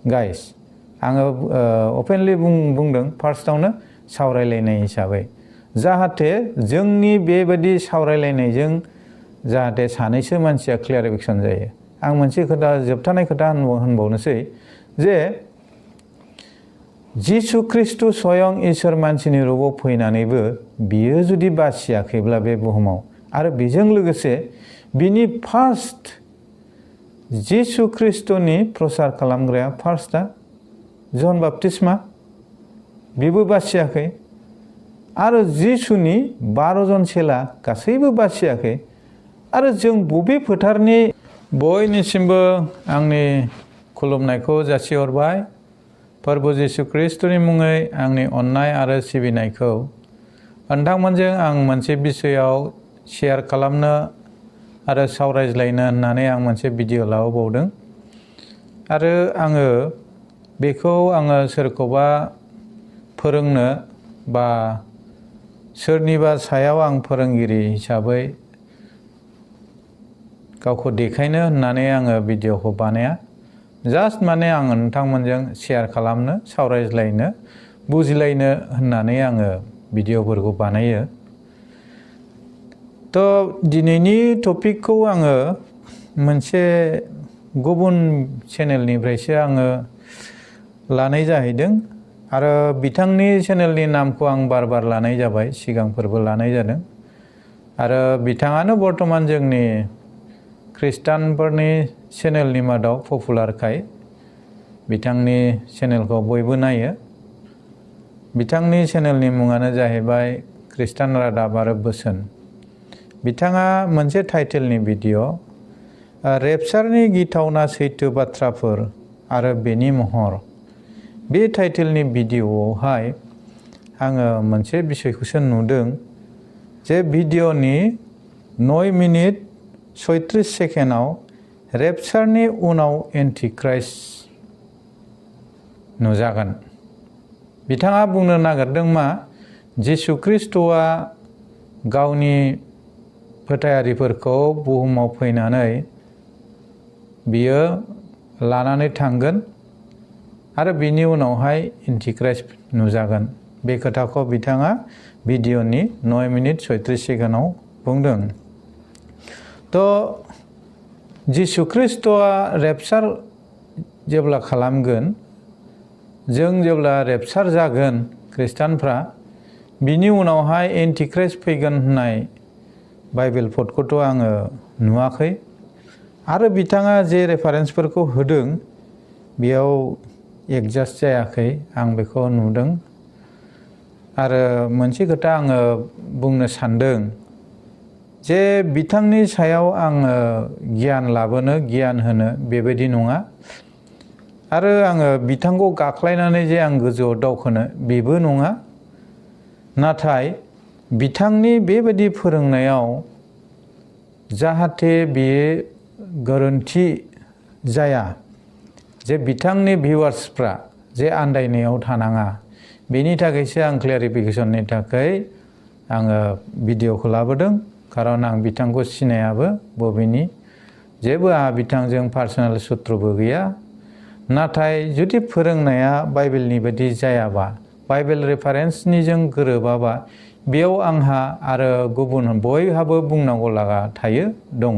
Guys आङो ओपनलि बुंदों फार्स्टआवनो सावरायलायनाय हिसाबै जाहाथे जोंनि बेबायदि सावरायलायनायजों जाहाथे सानैसो मानसिया क्लियारिफिकेसन जायो। आं मोनसे खोथा जोबथानाय खोथा होनबावनोसै जे जिसु ख्रिस्ट स्वयं इसोर मानसिनि रूपाव फैनानैबो बियो जुदि बासियाखैब्ला बे बुहुमाव आरो बेजों लोगोसे बिनि फार्स्ट जिसु ख्रिस्टनि प्रसार खालामग्राया फार्स्टआ जन बाप्तिस्मा बेबो बासियाखै आरो जिसुनि 12 जन चेला गासैबो बासियाखै आरो जों बबे फोथारनि बयनिसिमबो आंनि खुलुमनायखौ जासिहरबाय। प्रभु जिसु ख्रिस्टनि मुङै आंनि अननाय आरो सिबिनायखौ नोंथांमोनजों आं मोनसे बिषयाव शेयार खालामनो आरो सावरायज्लायनो होननानै आं मोनसे भिडिअ लाबोबावदों आरो आङो बेखौ सोरखौबा फोरोंनो बा सोरनिबा सायाव आं फोरोंगिरि हिसाबै गावखौ देखायनो होननानै आङो भिडिअखौ बानाया। जास्ट माने आं नोंथांमोनजों शेयार खालामनो सावरायज्लायनो बुजिलायनो होननानै आङो भिडिअफोरखौ बानायो। दिनैनि टपिकखौ आङो मोनसे गुबुन चेनेलनिफ्रायसो आङो लानाय जाहैदों आरो बिथांनि चेनेलनि नामखौ आं बार लानाय जाबाय, सिगांफोरबो लानाय जादों आरो बिथाङानो बर्तमान जोंनि खृष्टानफोरनि चेनेलनि मादाव पपुलारखाय बिथांनि चेनेलखौ बयबो नायो। बिथांनि चेनेलनि मुङानो जाहैबाय खृष्टान रादाब आरो बोसोन। बिथाङा मोनसे टाइटेलनि भिडिअ रेपचारनि गिथावना सैथो बाथ्राफोर आरो बेनि महर, बे टाइटेलनि भिडिअआवहाय आङो मोनसे बिषयखौसो नुदों जे भिडिअनि 9 मिनिट 36 सेकेन्डआव रेपचारनि उनाव एन्टिख्राइस्ट नुजागोन। बिथाङा बुंनो नागिरदों मा जिसु ख्रिस्टआ गावनि फोथायारिफोरखौ बुहुमाव फैनानै बियो लानानै थांगोन आरो बिनि उनावहाय एन्टिख्राइस्ट नुजागोन। बे खोथाखौ बिथाङा भिडिअनि 9 मिनिट 36 सेकेन्डआव बुंदों। जिसु ख्रिस्टआ रेपचार जेब्ला खालामगोन, जों जेब्ला रेपचार जागोन खृष्टानफ्रा, बिनि उनावहाय एन्टिख्राइस्ट फैगोन होननाय बाइबेल पदखौथ' आङो नुवाखै आरो बिथाङा जे रेफारेन्सफोरखौ होदों बेयाव एडजास्ट जायाखै, आं बेखौ नुदों। आरो मोनसे खोथा आङो बुंनो सानदों जे बिथांनि सायाव आङो गियान लाबोनो, गियान होनो बेबायदि नङा आरो आङो बिथांखौ गाख्लायनानै जे आं गोजौआव दावखोनो बेबो नङा। नाथाय बिथांनि बेबायदि फोरोंनायाव जाहाथे बेयो गोरोन्थि जाया, जे बिथांनि भिउवार्सफ्रा जे आन्दायनायाव थानाङा, बेनि थाखायसो आं क्लियारिफिकेसननि थाखाय आङो भिडिअखौ लाबोदों। खारन आं बिथांखौ सिनायाबो, बबेनि जेबो आंहा बिथांजों पार्सनेल सुथ्रुबो गैया। नाथाय जुदि फोरोंनाया बाइबेलनि बायदि जायाबा, बाइबेल रेफारेन्सनिजों गोरोबाबा, बेयाव आंहा आरो गुबुन बयहाबो बुंनांगौ लागा दङ।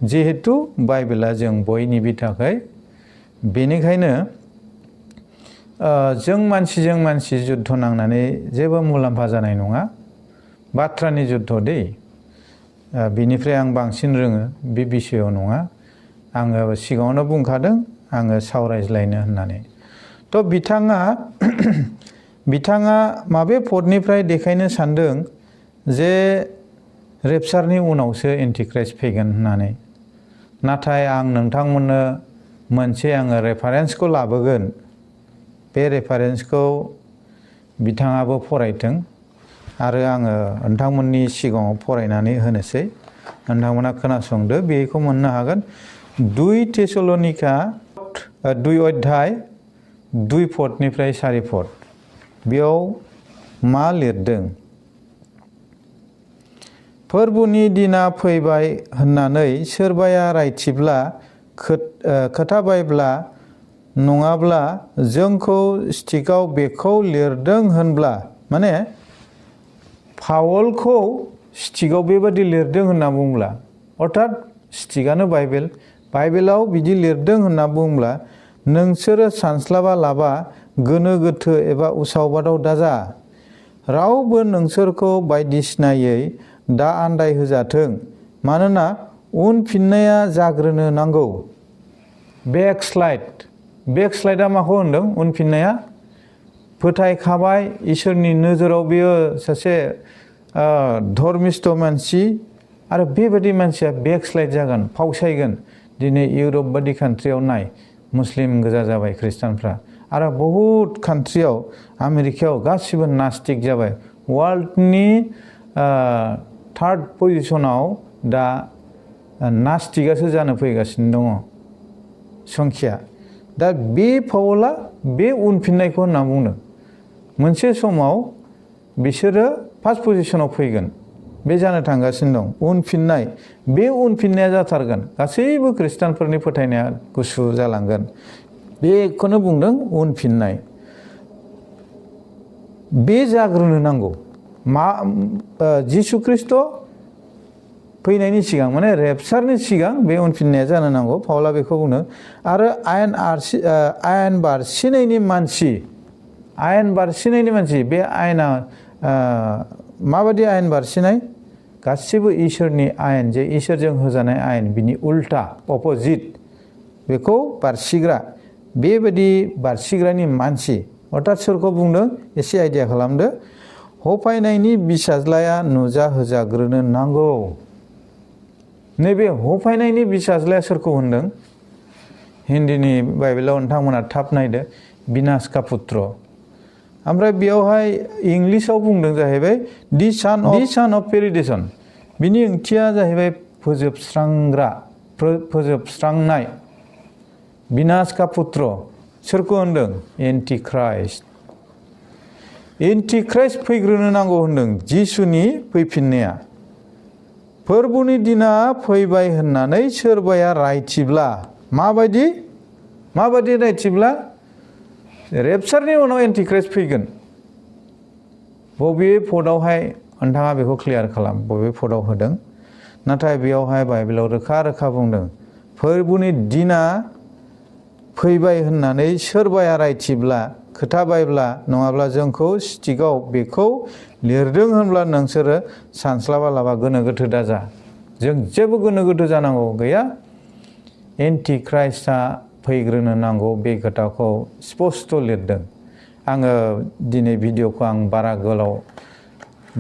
जिहेतु बाइबेला जों बयनिबो थाखाय, बेनिखायनो जों मानसिजों मानसि जुद्ध नांनानै जेबो मुलाम्फा जानाय नङा। बाथ्रानि जुद्ध दै, बिनिफ्राय आं बांसिन रोङो बे बिषयाव नङा। आङो सिगाङावनो बुंखादों आङो सावरायज्लायनो होननानै। बिथाङा माबे पदनिफ्राय देखायनो सानदों जे रेपचारनि उनावसो एन्टिख्राइस्ट फैगोन होननानै। नाथाय आं नोंथांमोननो मोनसे आङो रेफारेन्सखौ लाबोगोन। बे रेफारेन्सखौ बिथाङाबो फरायथों आरो आङो नोंथांमोननि सिगाङाव फरायनानै होनोसै। नोंथांमोना खोनासंदो, बेखौ मोननो हागोन 2 थेसलनिका 2 अध्याय 2 पदनिफ्राय 4 पद। बेयाव मा लिरदों? फोरबुनि दिना फैबाय होननानै सोरबाया रायथिब्ला खोथाबायब्ला नङाब्ला जोंखौ स्टिकआव बेखौ लिरदों होनब्ला माने पावलखौ स्टिकआव बेबादि लिरदों होनना बुंब्ला अर्थात स्टिकआनो बाइबेलाव बिदि लिरदों होनना बुंब्ला नोंसोरो सानस्लाबा लाबा गोनो गोथो एबा उसाव बादाव दाजा रावबो नोंसोरखौ बायदिसिनायै दा आन्दाय होजाथों मानोना उनफिननाया जाग्रोनो नांगौ बेकस्लाइडआ माखौ होनदों उनफिननाया फोथायखाबाय इसोरनि नोजोराव बियो सासे धर्मिस्थ मानसि आरो बेबायदि मानसिया बेकस्लाइड जागोन फावसायगोन दिनै इउरप बादि कान्ट्रियाव नाय मुस्लिम गोजा जाबाय खृष्टानफ्रा आरो बहुत कान्ट्रियाव आमेरिकायाव गासिबो नास्तिक जाबाय वर्ल्डनि थार्ड पजिशनाव दा नास्तिकआसो जानो फैगासिनो दङ संख्या दा बे पावला बे उनफिननायखौ होनना बुंदों मोनसे समाव बिसोरो फार्स्ट पजिशनाव फैगोन बे जानो थांगासिनो दं उनफिननाय बे उनफिननाया जाथारगोन गासैबो खृष्टानफोरनि फोथायनाया गुसु जालांगोन बेखौनो बुंदों उनफिननाय बे जाग्रोनो नांगौ जिसु ख्रिस्ट' फैनायनि सिगां माने रेपचारनि सिगां बे उनफिननाया जानो नांगौ पावला बेखौ बुंदों आरो आयेन बारसिनायनि मानसि बे आयेना माबादि आयेन बारसिनाय गासिबो इसोरनि आयेन जे इसोरजों होजानाय आयेन बिनि उल्टा अपोजिट बेखौ बारसिग्रा बेबायदि बारसिग्रानि मानसि अर्थात सोरखौ बुंदों एसे आइडिया खालामदो होफायनायनि बिसाज्लाया नुजा होजाग्रोनो नांगौ नैबे होफायनायनि बिसाज्लाया सोरखौ होनदों हिन्दीनि बाइबेलाव नोंथांमोना थाब नायदो बिनाश का पुत्र ओमफ्राय बेयावहाय इंलिसाव बुंदों जाहैबाय दि सान अफ पेरिडिशन बिनि ओंथिया जाहैबाय फोजोबस्रांनाय बिनाश का पुत्र सोरखौ होनदों एन्टिख्राइस्ट फैग्रोनो नांगौ होनदों जिसुनि फैफिननाया फोरबुनि दिना फैबाय होननानै सोरबाया रायथिब्ला माबायदि रायथिब्ला रेपचारनि उनाव एन्टिख्राइस्ट फैगोन बबे पदआवहाय नोंथाङा बेखौ क्लियार खालाम बबे पदआव होदों नाथाय बेयावहाय बाइबेलाव रोखा बुंदों फोरबुनि दिना फैबाय होननानै सोरबाया रायथिब्ला खोथाबायब्ला नङाब्ला जोंखौ स्टिकआव बेखौ लिरदों होनब्ला नोंसोरो सानस्लाबा लाबा गोनो गोथो दाजा जों जेबो गोनो गोथो जानांगौ गैया एन्टिख्राइस्टआ फैग्रोनो नांगौ बे खोथाखौ स्पष्ट लिरदों आङो दिनै भिडिअखौ आं बारा गोलाव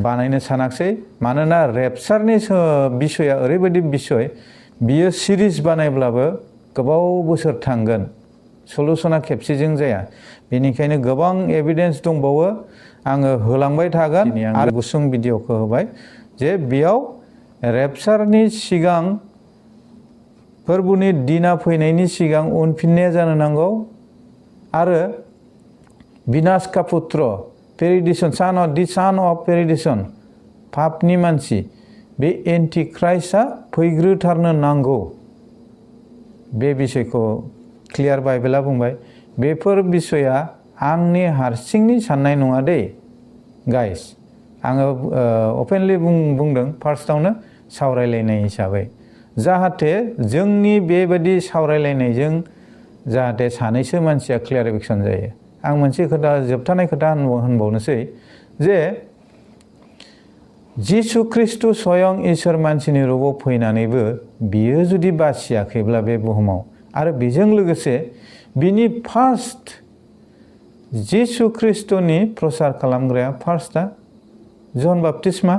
बानायनो सानाखसै मानोना रेपचारनि बिसया ओरैबायदि बिसय बियो सिरिज बानायब्लाबो गोबाव बोसोर थांगोन सलुसना खेबसेजों जाया बेनिखायनो गोबां एभिडेन्स दंबावो आङो होलांबाय थागोन आरो गुसुं भिडिअखौ होबाय जे बेयाव रेपचारनि सिगां फोरबुनि दिना फैनायनि सिगां उनफिननाया जानो नांगौ आरो बिनाश का पुत्र पेरिडिशन सान अफ पेरिडिशन पापनि मानसि बे एन्टिख्राइस्टआ फैग्रोथारनो नांगौ बे बिसयखौ क्लियार बाइबेला बुंबाय बेफोर बिसया आंनि हारसिंनि साननाय नङा दे गाइस आङो अपेनलि बुंदों फार्स्टआवनो सावरायलायनाय हिसाबै जाहाथे जोंनि बेबायदि सावरायलायनायजों जाहाथे सानैसो मानसिया क्लियारिफिकेसन जायो आं मोनसे खोथा जोबथानाय खोथा होनबावनोसै जे जिसु ख्रिस्ट स्वयं इसोर मानसिनि रूपाव फैनानैबो बियो जुदि बासियाखैब्ला बे बुहुमाव आरो बेजों लोगोसे बिनि फार्स्ट जिसु ख्रिस्टनि प्रसार खालामग्राया फार्स्टआ जन बाप्तिस्मा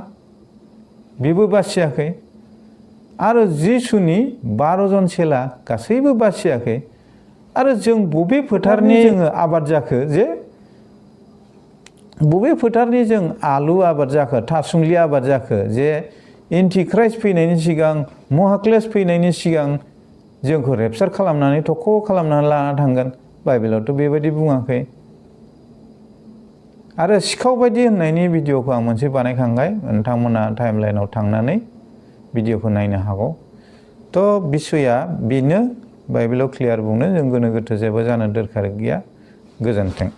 बेबो बासियाखै आरो जिसुनि 12 जन चेला गासैबो बासियाखै आरो जों बबे फोथारनि जोङो आबाद जाखो जे बबे फोथारनि जों आलु आबाद जाखो थासुमलि आबाद जाखो जे एन्टिख्राइस्ट फैनायनि सिगां महाक्लेश फैनायनि सिगां जोंखौ रेपचार खालामनानै थख' खालामनानै लाना थांगोन बाइबेलावथ' बेबायदि बुङाखै आरो सिखाव बायदि होननायनि भिडिअखौ आं मोनसे बानायखांबाय नोंथांमोना टाइमलाइनाव थांनानै भिडिअखौ नायनो हागौ थ' बिसया बेनो बाइबेलाव क्लियार बुंनो जों गोनो गोथो जेबो जानो दरखार गैया। गोजोन्थों।